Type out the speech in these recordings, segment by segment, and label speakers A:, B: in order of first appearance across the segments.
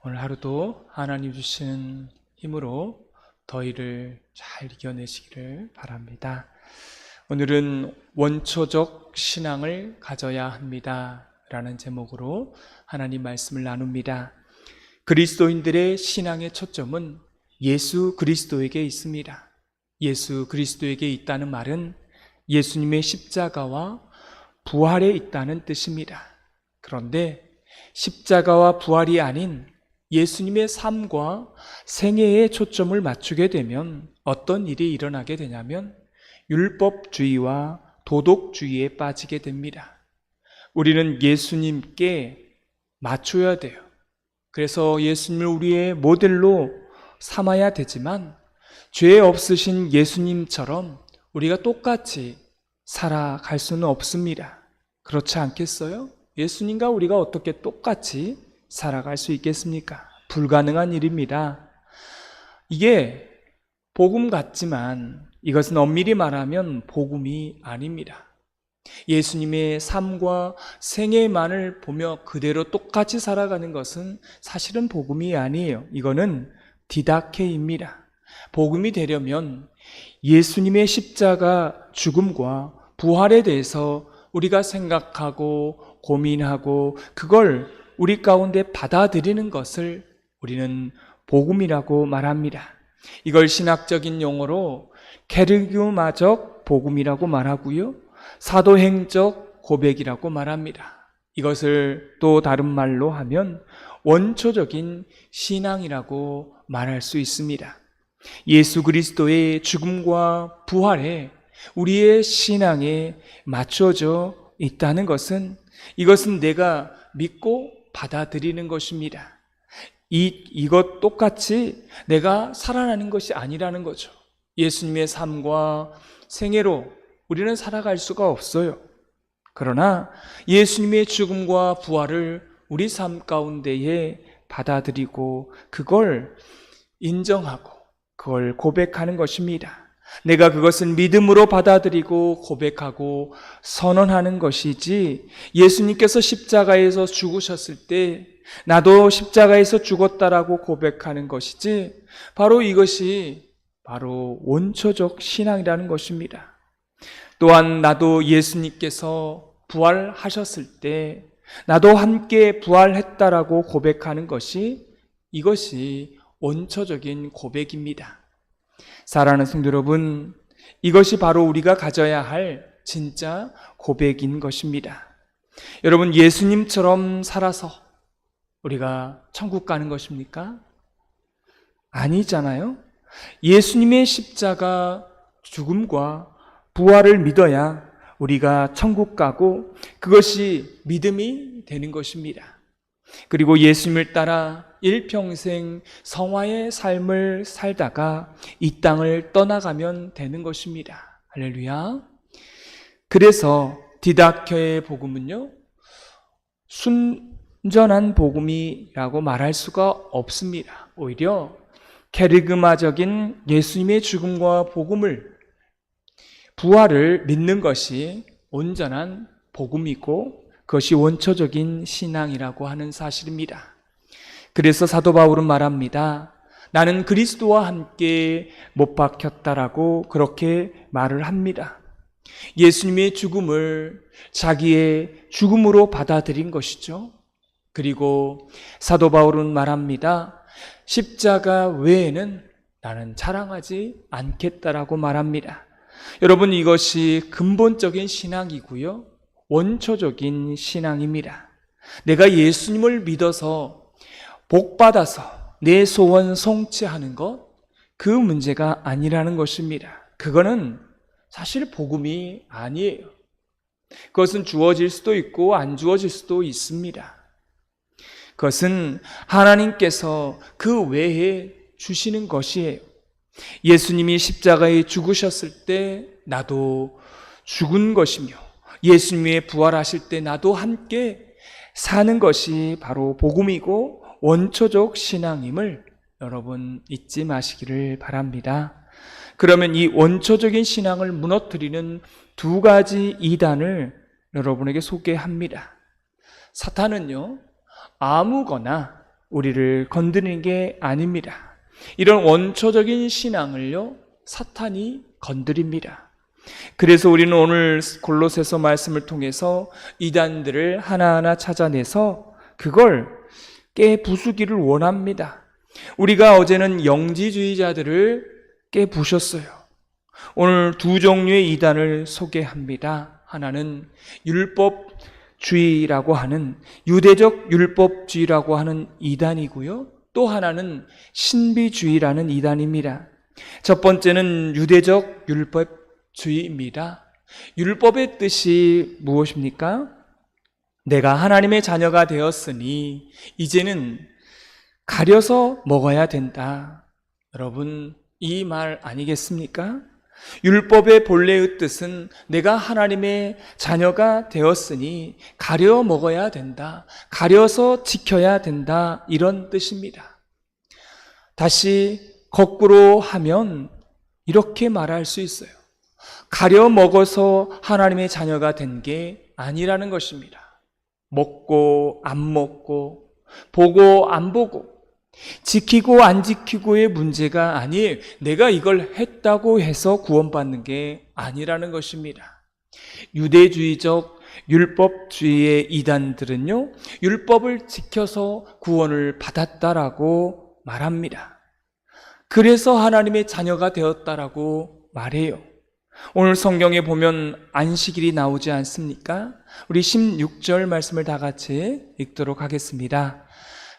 A: 오늘 하루도 하나님 주시는 힘으로 더위를 잘 이겨내시기를 바랍니다. 오늘은 원초적 신앙을 가져야 합니다 라는 제목으로 하나님 말씀을 나눕니다. 그리스도인들의 신앙의 초점은 예수 그리스도에게 있습니다. 예수 그리스도에게 있다는 말은 예수님의 십자가와 부활에 있다는 뜻입니다. 그런데 십자가와 부활이 아닌 예수님의 삶과 생애에 초점을 맞추게 되면 어떤 일이 일어나게 되냐면 율법주의와 도덕주의에 빠지게 됩니다. 우리는 예수님께 맞춰야 돼요. 그래서 예수님을 우리의 모델로 삼아야 되지만 죄 없으신 예수님처럼 우리가 똑같이 살아갈 수는 없습니다. 그렇지 않겠어요? 예수님과 우리가 어떻게 똑같이 살아갈 수 있겠습니까? 불가능한 일입니다. 이게 복음 같지만 이것은 엄밀히 말하면 복음이 아닙니다. 예수님의 삶과 생애만을 보며 그대로 똑같이 살아가는 것은 사실은 복음이 아니에요. 이거는 디다케입니다. 복음이 되려면 예수님의 십자가 죽음과 부활에 대해서 우리가 생각하고 고민하고 그걸 우리 가운데 받아들이는 것을 우리는 복음이라고 말합니다. 이걸 신학적인 용어로 케르그마적 복음이라고 말하고요, 사도행적 고백이라고 말합니다. 이것을 또 다른 말로 하면 원초적인 신앙이라고 말할 수 있습니다. 예수 그리스도의 죽음과 부활에 우리의 신앙에 맞춰져 있다는 것은 이것은 내가 믿고 받아들이는 것입니다. 이것 똑같이 내가 살아나는 것이 아니라는 거죠. 예수님의 삶과 생애로 우리는 살아갈 수가 없어요. 그러나 예수님의 죽음과 부활을 우리 삶 가운데에 받아들이고 그걸 인정하고 그걸 고백하는 것입니다. 내가 그것을 믿음으로 받아들이고 고백하고 선언하는 것이지, 예수님께서 십자가에서 죽으셨을 때 나도 십자가에서 죽었다라고 고백하는 것이지, 바로 이것이 바로 원초적 신앙이라는 것입니다. 또한 나도 예수님께서 부활하셨을 때 나도 함께 부활했다라고 고백하는 것이, 이것이 원초적인 고백입니다. 사랑하는 성도 여러분, 이것이 바로 우리가 가져야 할 진짜 고백인 것입니다. 여러분, 예수님처럼 살아서 우리가 천국 가는 것입니까? 아니잖아요. 예수님의 십자가 죽음과 부활을 믿어야 우리가 천국 가고 그것이 믿음이 되는 것입니다. 그리고 예수님을 따라 일평생 성화의 삶을 살다가 이 땅을 떠나가면 되는 것입니다. 할렐루야. 그래서 디다케의 복음은요, 순전한 복음이라고 말할 수가 없습니다. 오히려 케르그마적인 예수님의 죽음과 부활을 믿는 것이 온전한 복음이고 그것이 원초적인 신앙이라고 하는 사실입니다. 그래서 사도 바울은 말합니다. 나는 그리스도와 함께 못 박혔다라고 그렇게 말을 합니다. 예수님의 죽음을 자기의 죽음으로 받아들인 것이죠. 그리고 사도 바울은 말합니다. 십자가 외에는 나는 자랑하지 않겠다라고 말합니다. 여러분, 이것이 근본적인 신앙이고요, 원초적인 신앙입니다. 내가 예수님을 믿어서 복받아서 내 소원 성취하는 것, 그 문제가 아니라는 것입니다. 그거는 사실 복음이 아니에요. 그것은 주어질 수도 있고 안 주어질 수도 있습니다. 그것은 하나님께서 그 외에 주시는 것이에요. 예수님이 십자가에 죽으셨을 때 나도 죽은 것이며 예수님이 부활하실 때 나도 함께 사는 것이 바로 복음이고 원초적 신앙임을 여러분 잊지 마시기를 바랍니다. 그러면 이 원초적인 신앙을 무너뜨리는 두 가지 이단을 여러분에게 소개합니다. 사탄은요, 아무거나 우리를 건드리는 게 아닙니다. 이런 원초적인 신앙을요, 사탄이 건드립니다. 그래서 우리는 오늘 골로새서 말씀을 통해서 이단들을 하나하나 찾아내서 그걸 깨부수기를 원합니다. 우리가 어제는 영지주의자들을 깨부셨어요. 오늘 두 종류의 이단을 소개합니다. 하나는 율법주의라고 하는, 유대적 율법주의라고 하는 이단이고요. 또 하나는 신비주의라는 이단입니다. 첫 번째는 유대적 율법주의입니다. 율법의 뜻이 무엇입니까? 내가 하나님의 자녀가 되었으니 이제는 가려서 먹어야 된다. 여러분, 이 말 아니겠습니까? 율법의 본래의 뜻은 내가 하나님의 자녀가 되었으니 가려 먹어야 된다. 가려서 지켜야 된다. 이런 뜻입니다. 다시 거꾸로 하면 이렇게 말할 수 있어요. 가려 먹어서 하나님의 자녀가 된 게 아니라는 것입니다. 먹고 안 먹고 보고 안 보고 지키고 안 지키고의 문제가 아니에요. 내가 이걸 했다고 해서 구원받는 게 아니라는 것입니다. 유대주의적 율법주의의 이단들은요, 율법을 지켜서 구원을 받았다라고 말합니다. 그래서 하나님의 자녀가 되었다라고 말해요. 오늘 성경에 보면 안식일이 나오지 않습니까? 우리 16절 말씀을 다 같이 읽도록 하겠습니다.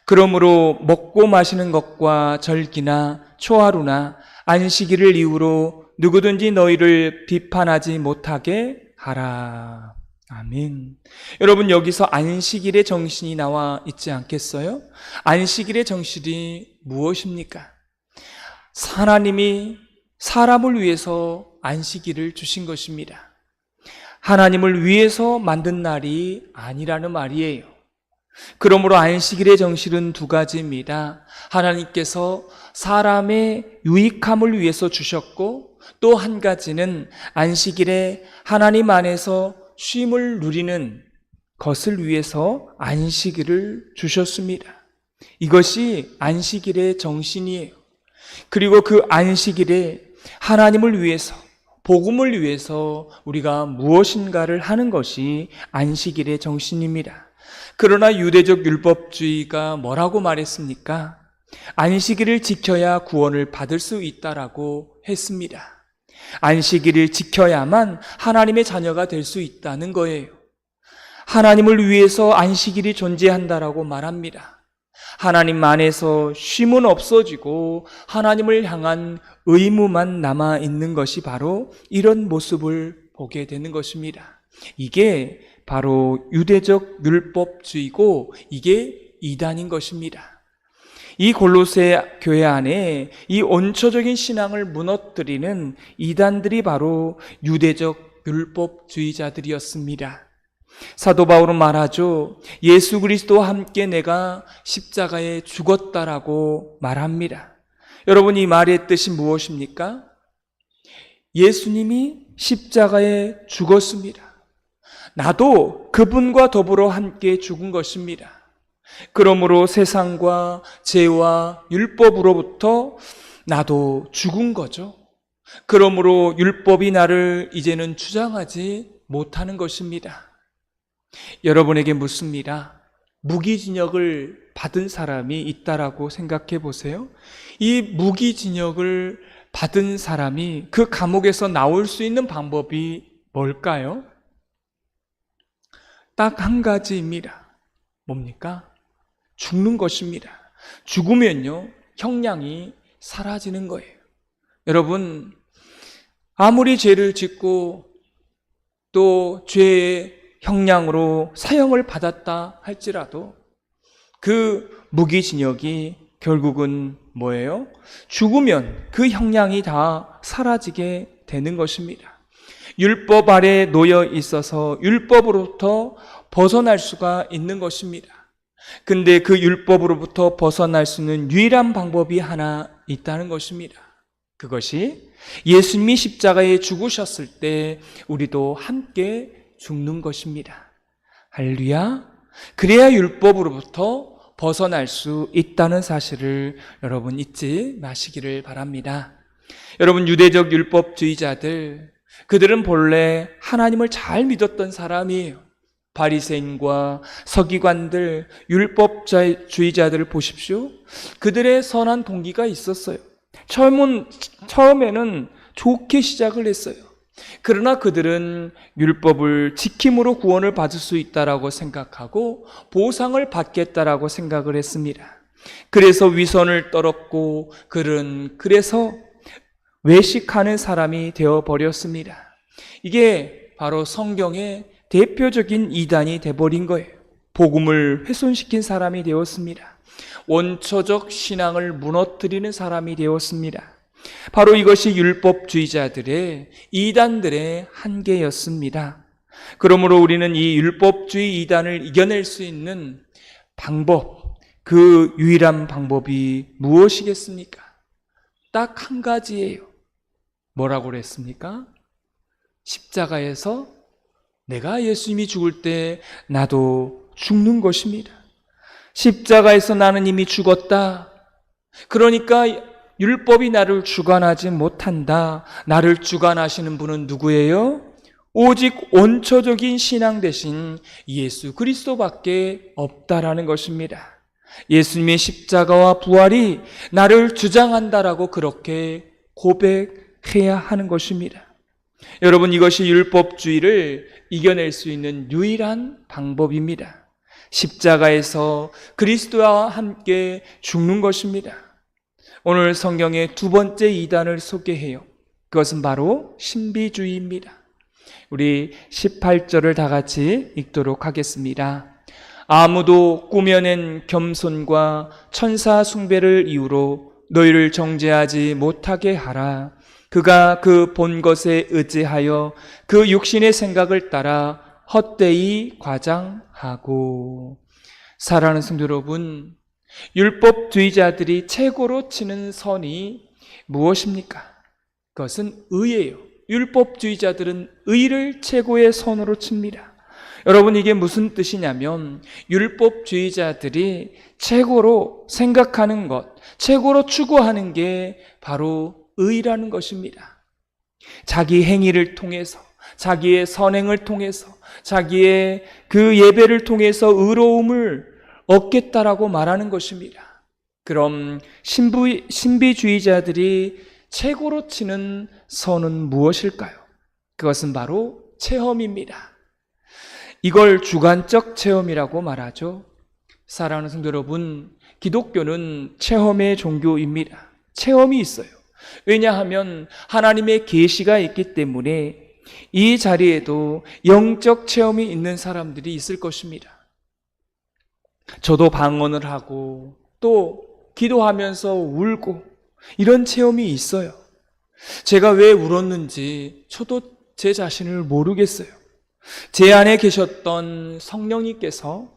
A: 그러므로 먹고 마시는 것과 절기나 초하루나 안식일을 이유로 누구든지 너희를 비판하지 못하게 하라. 아멘. 여러분, 여기서 안식일의 정신이 나와 있지 않겠어요? 안식일의 정신이 무엇입니까? 하나님이 사람을 위해서 안식일을 주신 것입니다. 하나님을 위해서 만든 날이 아니라는 말이에요. 그러므로 안식일의 정신은 두 가지입니다. 하나님께서 사람의 유익함을 위해서 주셨고, 또 한 가지는 안식일에 하나님 안에서 쉼을 누리는 것을 위해서 안식일을 주셨습니다. 이것이 안식일의 정신이에요. 그리고 그 안식일에 하나님을 위해서, 복음을 위해서 우리가 무엇인가를 하는 것이 안식일의 정신입니다. 그러나 유대적 율법주의가 뭐라고 말했습니까? 안식일을 지켜야 구원을 받을 수 있다라고 했습니다. 안식일을 지켜야만 하나님의 자녀가 될 수 있다는 거예요. 하나님을 위해서 안식일이 존재한다라고 말합니다. 하나님 안에서 쉼은 없어지고 하나님을 향한 의무만 남아 있는 것이 바로 이런 모습을 보게 되는 것입니다. 이게 바로 유대적 율법주의고 이게 이단인 것입니다. 이 골로새 교회 안에 이 원초적인 신앙을 무너뜨리는 이단들이 바로 유대적 율법주의자들이었습니다. 사도 바울은 말하죠. 예수 그리스도와 함께 내가 십자가에 죽었다라고 말합니다. 여러분, 이 말의 뜻이 무엇입니까? 예수님이 십자가에 죽었습니다. 나도 그분과 더불어 함께 죽은 것입니다. 그러므로 세상과 죄와 율법으로부터 나도 죽은 거죠. 그러므로 율법이 나를 이제는 주장하지 못하는 것입니다. 여러분에게 묻습니다. 무기징역을 받은 사람이 있다라고 생각해 보세요. 이 무기징역을 받은 사람이 그 감옥에서 나올 수 있는 방법이 뭘까요? 딱 한 가지입니다. 뭡니까? 죽는 것입니다. 죽으면요, 형량이 사라지는 거예요. 여러분, 아무리 죄를 짓고 또 죄의 형량으로 사형을 받았다 할지라도 그 무기징역이 결국은 뭐예요? 죽으면 그 형량이 다 사라지게 되는 것입니다. 율법 아래 놓여 있어서 율법으로부터 벗어날 수가 있는 것입니다. 근데 그 율법으로부터 벗어날 수 있는 유일한 방법이 하나 있다는 것입니다. 그것이 예수님이 십자가에 죽으셨을 때 우리도 함께 죽는 것입니다. 할렐루야. 그래야 율법으로부터 벗어날 수 있다는 사실을 여러분 잊지 마시기를 바랍니다. 여러분, 유대적 율법주의자들, 그들은 본래 하나님을 잘 믿었던 사람이에요. 바리새인과 서기관들, 율법주의자들을 보십시오. 그들의 선한 동기가 있었어요. 처음에는 좋게 시작을 했어요. 그러나 그들은 율법을 지킴으로 구원을 받을 수 있다라고 생각하고 보상을 받겠다라고 생각을 했습니다. 그래서 위선을 떨었고 그들은 그래서 외식하는 사람이 되어버렸습니다. 이게 바로 성경의 대표적인 이단이 돼버린 거예요. 복음을 훼손시킨 사람이 되었습니다. 원초적 신앙을 무너뜨리는 사람이 되었습니다. 바로 이것이 율법주의자들의, 이단들의 한계였습니다. 그러므로 우리는 이 율법주의 이단을 이겨낼 수 있는 방법, 그 유일한 방법이 무엇이겠습니까? 딱 한 가지예요. 뭐라고 그랬습니까? 십자가에서 내가 예수님이 죽을 때 나도 죽는 것입니다. 십자가에서 나는 이미 죽었다. 그러니까 율법이 나를 주관하지 못한다. 나를 주관하시는 분은 누구예요? 오직 원초적인 신앙 대신 예수 그리스도밖에 없다라는 것입니다. 예수님의 십자가와 부활이 나를 주장한다라고 그렇게 고백해야 하는 것입니다. 여러분, 이것이 율법주의를 이겨낼 수 있는 유일한 방법입니다. 십자가에서 그리스도와 함께 죽는 것입니다. 오늘 성경의 두 번째 이단을 소개해요. 그것은 바로 신비주의입니다. 우리 18절을 다 같이 읽도록 하겠습니다. 아무도 꾸며낸 겸손과 천사 숭배를 이유로 너희를 정죄하지 못하게 하라. 그가 그 본 것에 의지하여 그 육신의 생각을 따라 헛되이 과장하고. 사랑하는 성도 여러분, 율법주의자들이 최고로 치는 선이 무엇입니까? 그것은 의예요. 율법주의자들은 의를 최고의 선으로 칩니다. 여러분, 이게 무슨 뜻이냐면 율법주의자들이 최고로 생각하는 것, 최고로 추구하는 게 바로 의라는 것입니다. 자기 행위를 통해서, 자기의 선행을 통해서, 자기의 그 예배를 통해서 의로움을 얻겠다라고 말하는 것입니다. 그럼 신비주의자들이 최고로 치는 선은 무엇일까요? 그것은 바로 체험입니다. 이걸 주관적 체험이라고 말하죠. 사랑하는 성도 여러분, 기독교는 체험의 종교입니다. 체험이 있어요. 왜냐하면 하나님의 계시가 있기 때문에 이 자리에도 영적 체험이 있는 사람들이 있을 것입니다. 저도 방언을 하고 또 기도하면서 울고 이런 체험이 있어요. 제가 왜 울었는지 저도 제 자신을 모르겠어요. 제 안에 계셨던 성령님께서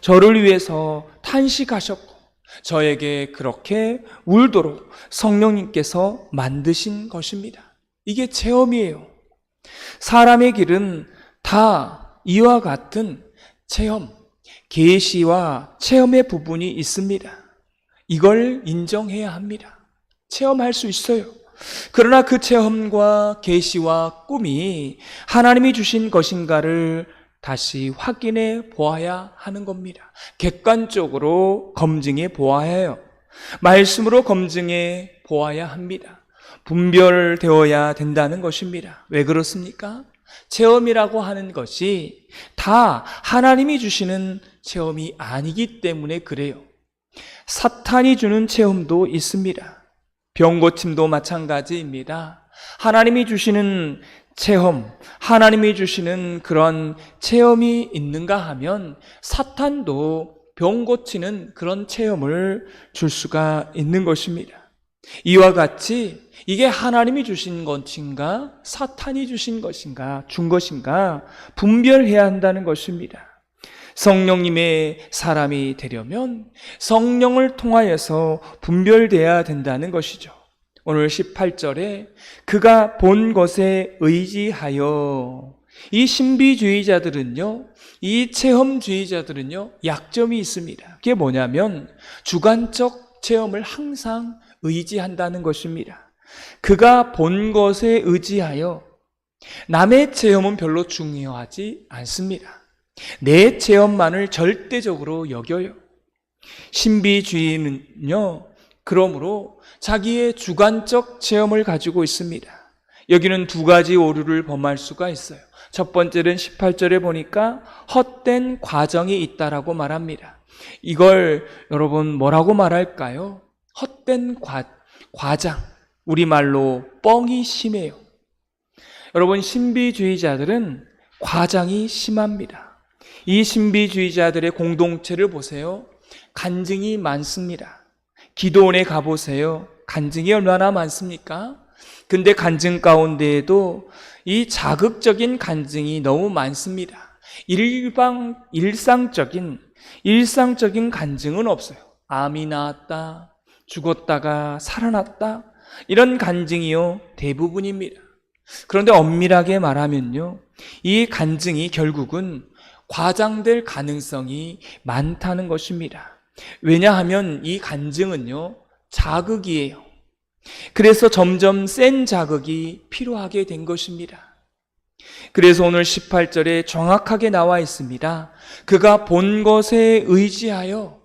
A: 저를 위해서 탄식하셨고 저에게 그렇게 울도록 성령님께서 만드신 것입니다. 이게 체험이에요. 사람의 길은 다 이와 같은 체험, 계시와 체험의 부분이 있습니다. 이걸 인정해야 합니다. 체험할 수 있어요. 그러나 그 체험과 계시와 꿈이 하나님이 주신 것인가를 다시 확인해 보아야 하는 겁니다. 객관적으로 검증해 보아야 해요. 말씀으로 검증해 보아야 합니다. 분별되어야 된다는 것입니다. 왜 그렇습니까? 체험이라고 하는 것이 다 하나님이 주시는 체험이 아니기 때문에 그래요. 사탄이 주는 체험도 있습니다. 병고침도 마찬가지입니다. 하나님이 주시는 체험, 하나님이 주시는 그런 체험이 있는가 하면 사탄도 병 고치는 그런 체험을 줄 수가 있는 것입니다. 이와 같이 이게 하나님이 주신 것인가 사탄이 주신 것인가 준 것인가 분별해야 한다는 것입니다. 성령님의 사람이 되려면 성령을 통하여서 분별돼야 된다는 것이죠. 오늘 18절에 그가 본 것에 의지하여, 이 신비주의자들은요, 이 체험주의자들은요, 약점이 있습니다. 그게 뭐냐면 주관적 체험을 항상 의지한다는 것입니다. 그가 본 것에 의지하여 남의 체험은 별로 중요하지 않습니다. 내 체험만을 절대적으로 여겨요. 신비주의는요, 그러므로 자기의 주관적 체험을 가지고 있습니다. 여기는 두 가지 오류를 범할 수가 있어요. 첫 번째는 18절에 보니까 헛된 과정이 있다라고 말합니다. 이걸 여러분 뭐라고 말할까요? 헛된 과장. 우리말로 뻥이 심해요. 여러분, 신비주의자들은 과장이 심합니다. 이 신비주의자들의 공동체를 보세요. 간증이 많습니다. 기도원에 가보세요. 간증이 얼마나 많습니까? 근데 간증 가운데에도 이 자극적인 간증이 너무 많습니다. 일상적인 간증은 없어요. 암이 나았다, 죽었다가 살아났다, 이런 간증이요, 대부분입니다. 그런데 엄밀하게 말하면요, 이 간증이 결국은 과장될 가능성이 많다는 것입니다. 왜냐하면 이 간증은요, 자극이에요. 그래서 점점 센 자극이 필요하게 된 것입니다. 그래서 오늘 18절에 정확하게 나와 있습니다. 그가 본 것에 의지하여,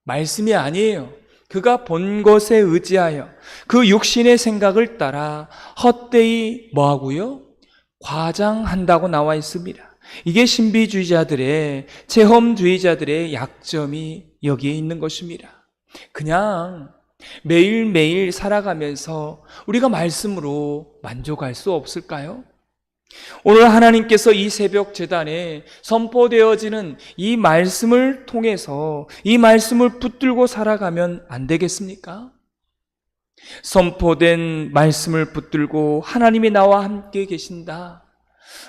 A: 말씀이 아니에요. 그가 본 것에 의지하여 그 육신의 생각을 따라 헛되이 뭐하고요? 과장한다고 나와 있습니다. 이게 신비주의자들의, 체험주의자들의 약점이 여기에 있는 것입니다. 그냥 매일매일 살아가면서 우리가 말씀으로 만족할 수 없을까요? 오늘 하나님께서 이 새벽 제단에 선포되어지는 이 말씀을 통해서 이 말씀을 붙들고 살아가면 안 되겠습니까? 선포된 말씀을 붙들고 하나님이 나와 함께 계신다.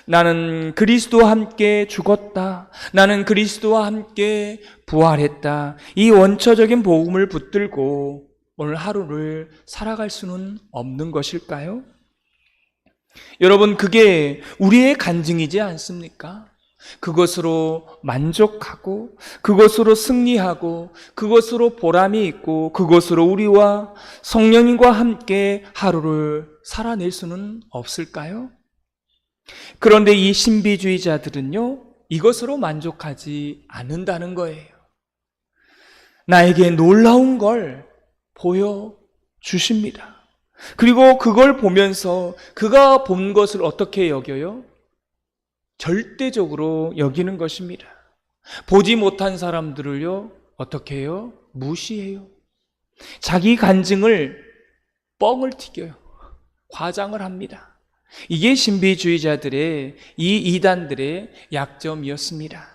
A: 나는 그리스도와 함께 죽었다. 나는 그리스도와 함께 부활했다. 이 원초적인 복음을 붙들고 오늘 하루를 살아갈 수는 없는 것일까요? 여러분, 그게 우리의 간증이지 않습니까? 그것으로 만족하고, 그것으로 승리하고, 그것으로 보람이 있고, 그것으로 우리와 성령님과 함께 하루를 살아낼 수는 없을까요? 그런데 이 신비주의자들은요, 이것으로 만족하지 않는다는 거예요. 나에게 놀라운 걸 보여주십니다. 그리고 그걸 보면서 그가 본 것을 어떻게 여겨요? 절대적으로 여기는 것입니다. 보지 못한 사람들을요, 어떻게 해요? 무시해요. 자기 간증을 뻥을 튀겨요. 과장을 합니다. 이게 신비주의자들의, 이 이단들의 약점이었습니다.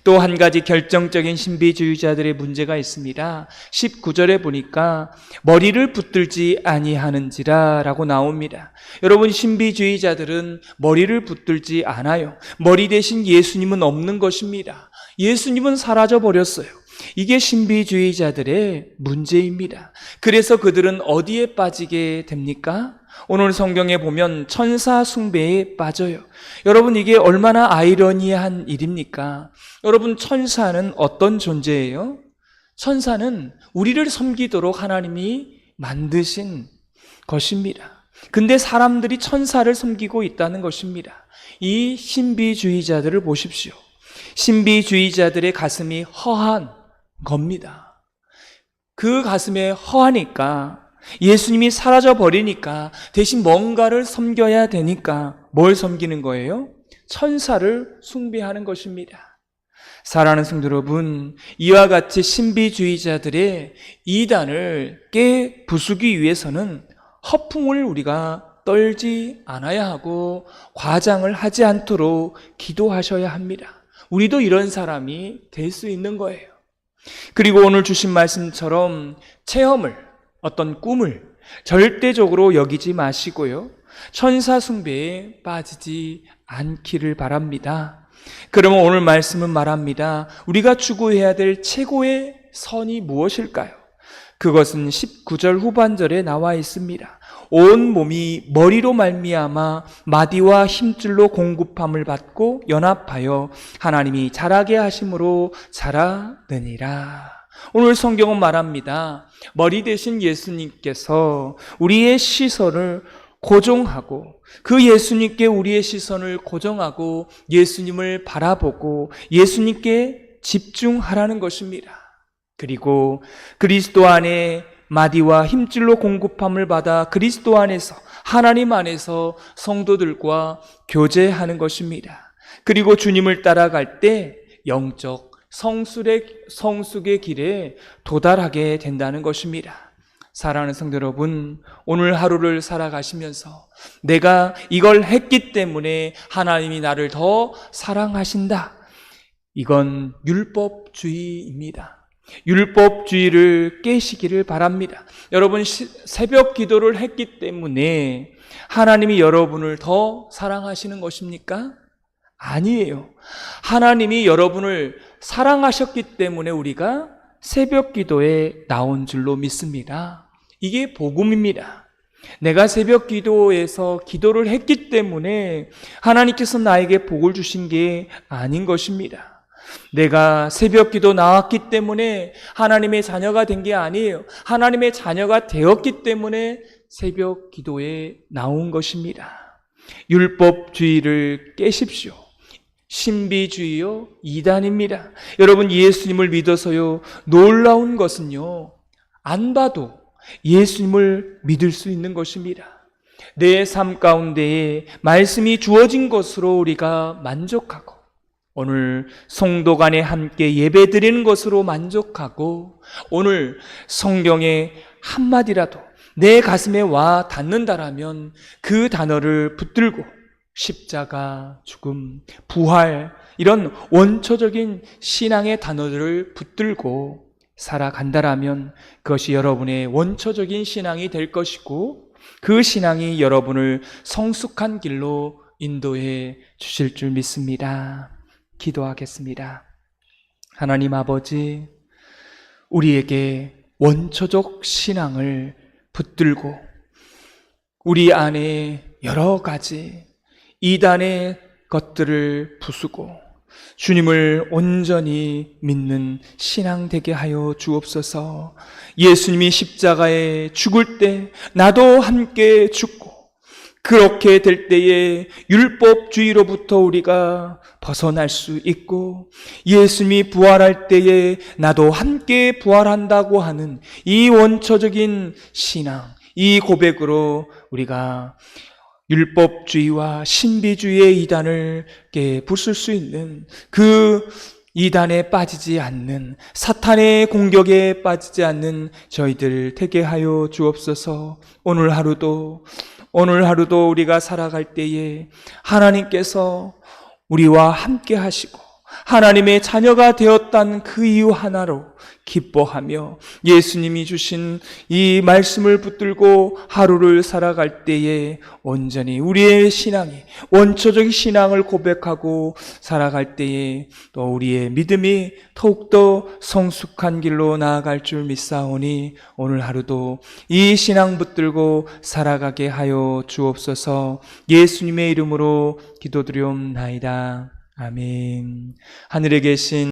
A: 또 한 가지 결정적인 신비주의자들의 문제가 있습니다. 19절에 보니까 머리를 붙들지 아니하는지라 라고 나옵니다. 여러분, 신비주의자들은 머리를 붙들지 않아요. 머리 대신 예수님은 없는 것입니다. 예수님은 사라져 버렸어요. 이게 신비주의자들의 문제입니다. 그래서 그들은 어디에 빠지게 됩니까? 오늘 성경에 보면 천사 숭배에 빠져요. 여러분, 이게 얼마나 아이러니한 일입니까? 여러분, 천사는 어떤 존재예요? 천사는 우리를 섬기도록 하나님이 만드신 것입니다. 근데 사람들이 천사를 섬기고 있다는 것입니다. 이 신비주의자들을 보십시오. 신비주의자들의 가슴이 허한 겁니다. 그 가슴에 허하니까, 예수님이 사라져 버리니까 대신 뭔가를 섬겨야 되니까 뭘 섬기는 거예요? 천사를 숭배하는 것입니다. 사랑하는 성도 여러분, 이와 같이 신비주의자들의 이단을 깨 부수기 위해서는 허풍을 우리가 떨지 않아야 하고 과장을 하지 않도록 기도하셔야 합니다. 우리도 이런 사람이 될 수 있는 거예요. 그리고 오늘 주신 말씀처럼 체험을, 어떤 꿈을 절대적으로 여기지 마시고요, 천사 숭배에 빠지지 않기를 바랍니다. 그러면 오늘 말씀은 말합니다. 우리가 추구해야 될 최고의 선이 무엇일까요? 그것은 19절 후반절에 나와 있습니다. 온 몸이 머리로 말미암아 마디와 힘줄로 공급함을 받고 연합하여 하나님이 자라게 하심으로 자라느니라. 오늘 성경은 말합니다. 머리 대신 예수님께서 우리의 시선을 고정하고 그 예수님께 우리의 시선을 고정하고 예수님을 바라보고 예수님께 집중하라는 것입니다. 그리고 그리스도 안에 마디와 힘줄로 공급함을 받아 그리스도 안에서 하나님 안에서 성도들과 교제하는 것입니다. 그리고 주님을 따라갈 때 영적 성숙의 길에 도달하게 된다는 것입니다. 사랑하는 성도 여러분, 오늘 하루를 살아가시면서 내가 이걸 했기 때문에 하나님이 나를 더 사랑하신다. 이건 율법주의입니다. 율법주의를 깨시기를 바랍니다. 여러분 새벽 기도를 했기 때문에 하나님이 여러분을 더 사랑하시는 것입니까? 아니에요. 하나님이 여러분을 사랑하셨기 때문에 우리가 새벽 기도에 나온 줄로 믿습니다. 이게 복음입니다. 내가 새벽 기도에서 기도를 했기 때문에 하나님께서 나에게 복을 주신 게 아닌 것입니다. 내가 새벽 기도 나왔기 때문에 하나님의 자녀가 된 게 아니에요. 하나님의 자녀가 되었기 때문에 새벽 기도에 나온 것입니다. 율법주의를 깨십시오. 신비주의요, 이단입니다. 여러분 예수님을 믿어서요, 놀라운 것은요, 안 봐도 예수님을 믿을 수 있는 것입니다. 내 삶 가운데에 말씀이 주어진 것으로 우리가 만족하고 오늘 성도 간에 함께 예배드리는 것으로 만족하고 오늘 성경의 한마디라도 내 가슴에 와 닿는다라면 그 단어를 붙들고 십자가, 죽음, 부활 이런 원초적인 신앙의 단어들을 붙들고 살아간다라면 그것이 여러분의 원초적인 신앙이 될 것이고 그 신앙이 여러분을 성숙한 길로 인도해 주실 줄 믿습니다. 기도하겠습니다. 하나님 아버지, 우리에게 원초적 신앙을 붙들고 우리 안에 여러 가지 이단의 것들을 부수고 주님을 온전히 믿는 신앙 되게 하여 주옵소서. 예수님이 십자가에 죽을 때 나도 함께 죽고 그렇게 될 때에 율법주의로부터 우리가 벗어날 수 있고 예수님이 부활할 때에 나도 함께 부활한다고 하는 이 원초적인 신앙, 이 고백으로 우리가 율법주의와 신비주의의 이단을 부술 수 있는 그 이단에 빠지지 않는 사탄의 공격에 빠지지 않는 저희들 되게 하여 주옵소서. 오늘 하루도 우리가 살아갈 때에 하나님께서 우리와 함께 하시고 하나님의 자녀가 되었다는 그 이유 하나로 기뻐하며 예수님이 주신 이 말씀을 붙들고 하루를 살아갈 때에 온전히 우리의 신앙이 원초적 신앙을 고백하고 살아갈 때에 또 우리의 믿음이 더욱더 성숙한 길로 나아갈 줄 믿사오니 오늘 하루도 이 신앙 붙들고 살아가게 하여 주옵소서. 예수님의 이름으로 기도드리옵나이다. 아멘. 하늘에 계신